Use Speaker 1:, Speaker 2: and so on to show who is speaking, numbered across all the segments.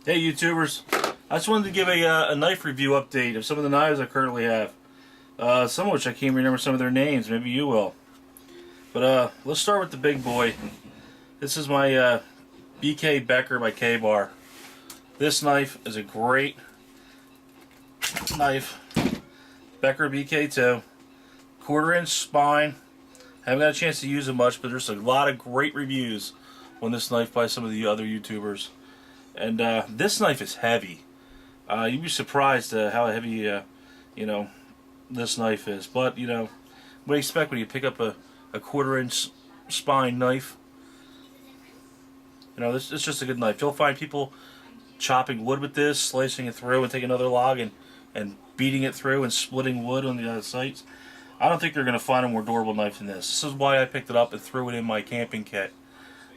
Speaker 1: Hey YouTubers, I just wanted to give a knife review update of some of the knives I currently have. Some of which I can't remember some of their names, maybe you will. But let's start with the big boy. This is my BK Becker by K-Bar. This knife is a great knife. Becker BK2. 1/4 inch spine. Haven't got a chance to use it much, but there's a lot of great reviews on this knife by some of the other YouTubers. And this knife is heavy. You'd be surprised how heavy, this knife is. But, what do you expect when you pick up a 1/4 inch spine knife? This it's just a good knife. You'll find people chopping wood with this, slicing it through, and taking another log and beating it through and splitting wood on the other sides. I don't think they're going to find a more durable knife than this. This is why I picked it up and threw it in my camping kit.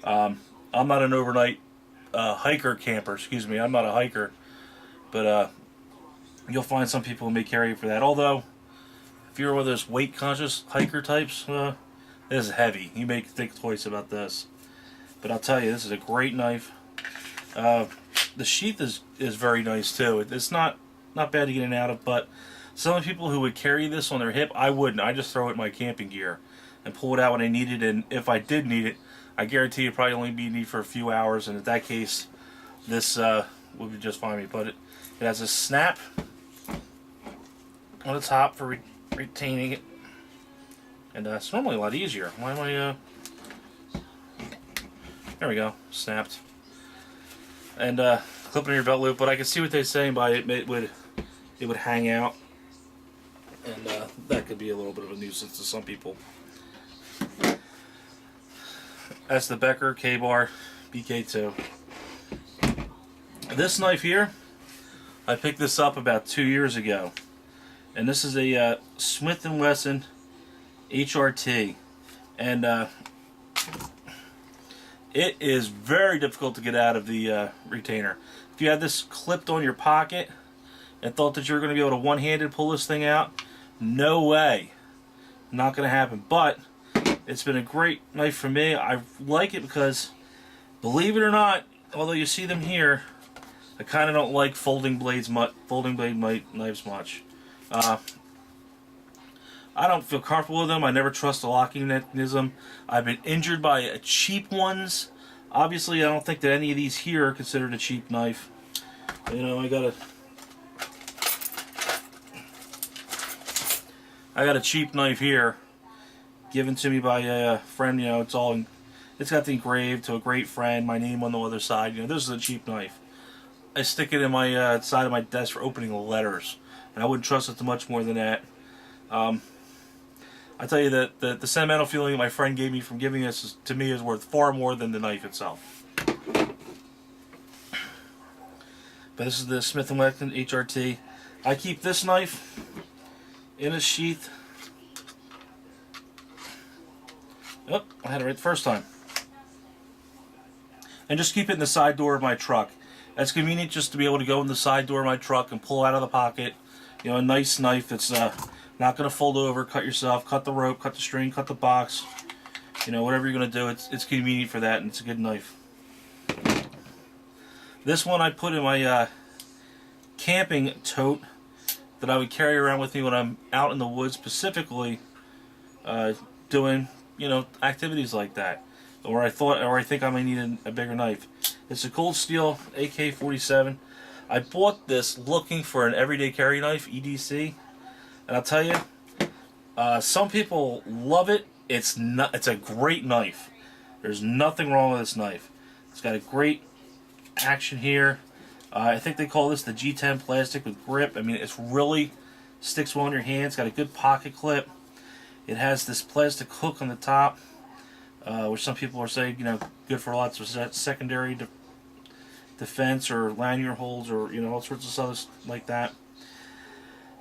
Speaker 1: I'm not an overnight camper, excuse me. I'm not a hiker, but you'll find some people who may carry it for that. Although, if you're one of those weight-conscious hiker types, this is heavy. You may think twice about this. But I'll tell you, this is a great knife. The sheath is very nice too. It's not bad to get in and out of, but some of the people who would carry this on their hip, I wouldn't. I just throw it in my camping gear and pull it out when I need it, and if I did need it, I guarantee you probably only be needed for a few hours, and in that case, this would be just fine. But it has a snap on the top for retaining it, and it's normally a lot easier. Why am I? There we go, snapped, and clip it in your belt loop. But I can see what they're saying by it would hang out, and that could be a little bit of a nuisance to some people. That's the Becker K-Bar BK2. This knife here, I picked this up about 2 years ago, and this is a Smith & Wesson HRT, and it is very difficult to get out of the retainer. If you had this clipped on your pocket and thought that you were going to be able to one-handed pull this thing out, no way. Not going to happen. But it's been a great knife for me. I like it because, believe it or not, although you see them here, I kind of don't like folding blade knives much. I don't feel comfortable with them. I never trust the locking mechanism. I've been injured by cheap ones. Obviously, I don't think that any of these here are considered a cheap knife. I got a cheap knife here, given to me by a friend. It's got the engraved to a great friend, my name on the other side. This is a cheap knife. I stick it in my side of my desk for opening letters, and I wouldn't trust it to much more than that. I tell you that the sentimental feeling that my friend gave me from giving this to me is worth far more than the knife itself. But this is the Smith & Wesson HRT. I keep this knife in a sheath. Oh, I had it right the first time. And just keep it in the side door of my truck. That's convenient just to be able to go in the side door of my truck and pull out of the pocket. A nice knife that's not going to fold over, cut yourself, cut the rope, cut the string, cut the box. Whatever you're going to do, it's convenient for that, and it's a good knife. This one I put in my camping tote that I would carry around with me when I'm out in the woods, specifically doing activities like that, or I think I might need a bigger knife. It's a Cold Steel AK-47. I bought this looking for an everyday carry knife, EDC, and I'll tell you, some people love it. It's a great knife. There's nothing wrong with this knife. It's got a great action here. I think they call this the G10 plastic with grip. I mean, it really sticks well in your hand. It's got a good pocket clip. It has this plastic hook on the top, which some people are saying, good for lots of secondary defense or lanyard holes, or all sorts of stuff like that.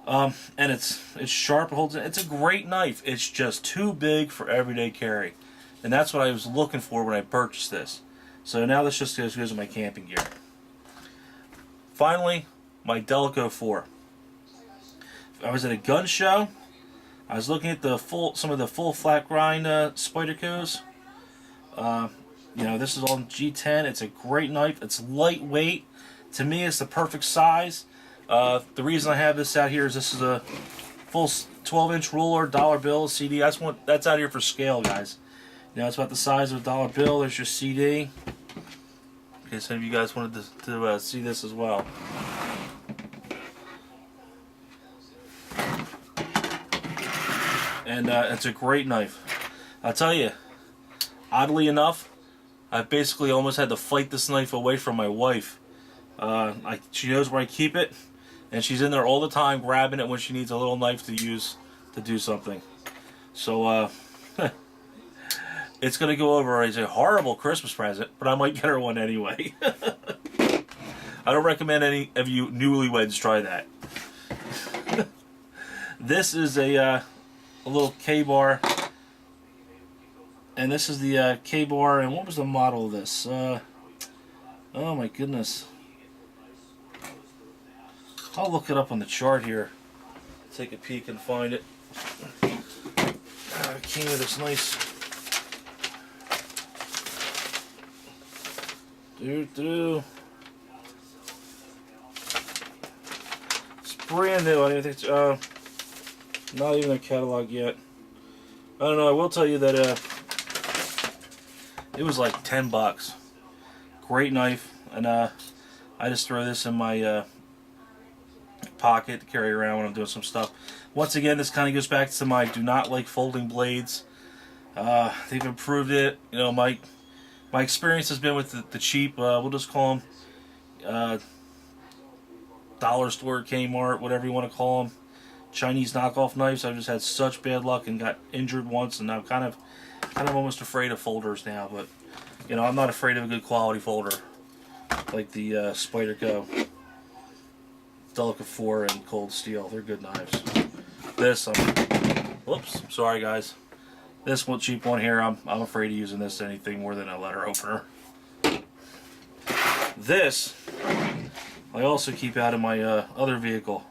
Speaker 1: And it's sharp. It's a great knife. It's just too big for everyday carry, and that's what I was looking for when I purchased this. So now this just goes in my camping gear. Finally, my Delico 4. I was at a gun show. I was looking at some of the full flat grind spydercos. This is on G10. It's a great knife. It's lightweight. To me, it's the perfect size. The reason I have this out here is this is a full 12-inch ruler, dollar bill, CD. That's out here for scale, guys. You know, it's about the size of a dollar bill. There's your CD. In case any of you guys wanted to see this as well. And it's a great knife. I'll tell you, oddly enough, I basically almost had to fight this knife away from my wife. She knows where I keep it, and she's in there all the time grabbing it when she needs a little knife to use to do something. So, it's going to go over as a horrible Christmas present, but I might get her one anyway. I don't recommend any of you newlyweds try that. This is a little K-bar, and this is the K-bar, and what was the model of this? Oh my goodness. I'll look it up on the chart here. Take a peek and find it. It came with this nice... It's brand new. I don't think it's not even a catalog yet. I don't know. I will tell you that it was like $10. Great knife, and I just throw this in my pocket to carry around when I'm doing some stuff. Once again, this kind of goes back to my do not like folding blades. They've improved it. You know, my experience has been with the cheap, we'll just call them dollar store, Kmart, whatever you want to call them, Chinese knockoff knives. I've just had such bad luck and got injured once, and I'm kind of almost afraid of folders now. But you know, I'm not afraid of a good quality folder like the Spyderco Delica 4 and Cold Steel. They're good knives. This, whoops, sorry guys. This one cheap one here, I'm afraid of using this to anything more than a letter opener. This, I also keep out of my other vehicle.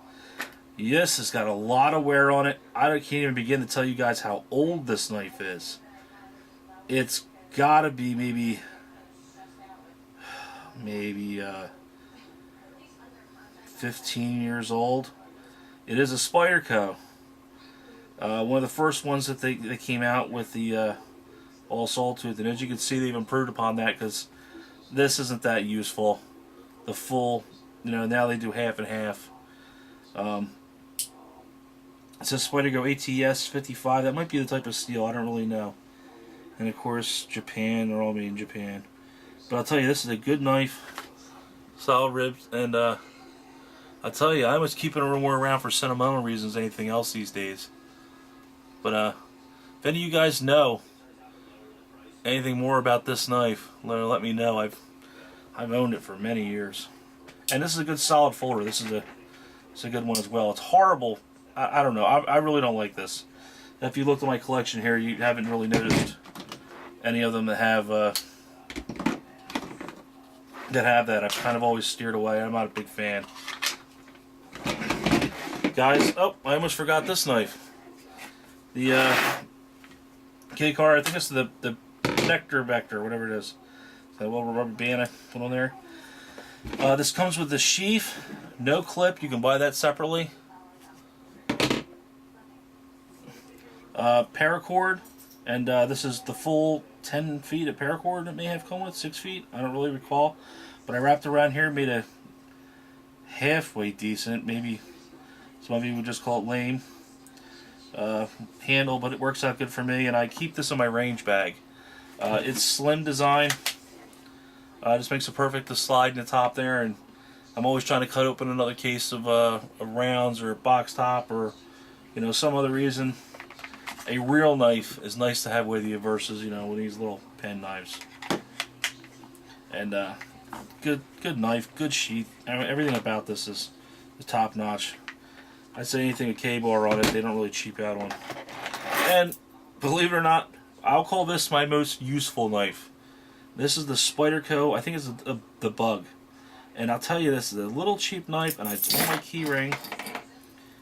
Speaker 1: This has got a lot of wear on it. I can't even begin to tell you guys how old this knife is. It's gotta be maybe 15 years old. It is a Spyderco. One of the first ones that they came out with the all sawtooth, and as you can see, they've improved upon that because this isn't that useful. The full, you know, now they do half and half. It says Spyderco ATS 55. That might be the type of steel. I don't really know. And of course, Japan. They're all made in Japan. But I'll tell you, this is a good knife, solid ribs, and I tell you, I was keeping it more around for sentimental reasons than anything else these days. But if any of you guys know anything more about this knife, let me know. I've owned it for many years, and this is a good solid folder. It's a good one as well. It's horrible. I don't know. I really don't like this. If you look at my collection here, you haven't really noticed any of them that have that. I've kind of always steered away. I'm not a big fan. Guys, oh, I almost forgot this knife. The K-car, I think it's the becker, whatever it is. That little rubber band I put on there. This comes with the sheath, no clip. You can buy that separately. Paracord, and this is the full 10 feet of paracord it may have come with, 6 feet. I don't really recall, but I wrapped around here, made a halfway decent, maybe some of you would just call it lame, handle, but it works out good for me, and I keep this in my range bag. It's slim design, just makes it perfect to slide in the top there, and I'm always trying to cut open another case of rounds or box top or, you know, some other reason. A real knife is nice to have with you versus, you know, with these little pen knives. And good knife, good sheath. I mean, everything about this is top notch. I'd say anything with K-bar on it, they don't really cheap out on. And believe it or not, I'll call this my most useful knife. This is the Spyderco. I think it's the Bug. And I'll tell you, this is a little cheap knife, and I pull my key ring,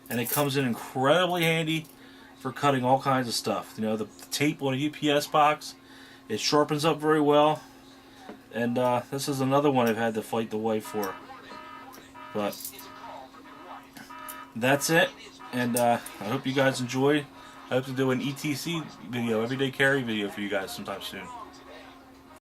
Speaker 1: and it comes in incredibly handy for cutting all kinds of stuff. You know, the tape on a UPS box, it sharpens up very well. And this is another one I've had to fight the wife for. But that's it, and I hope you guys enjoy. I hope to do an ETC video, everyday carry video for you guys sometime soon.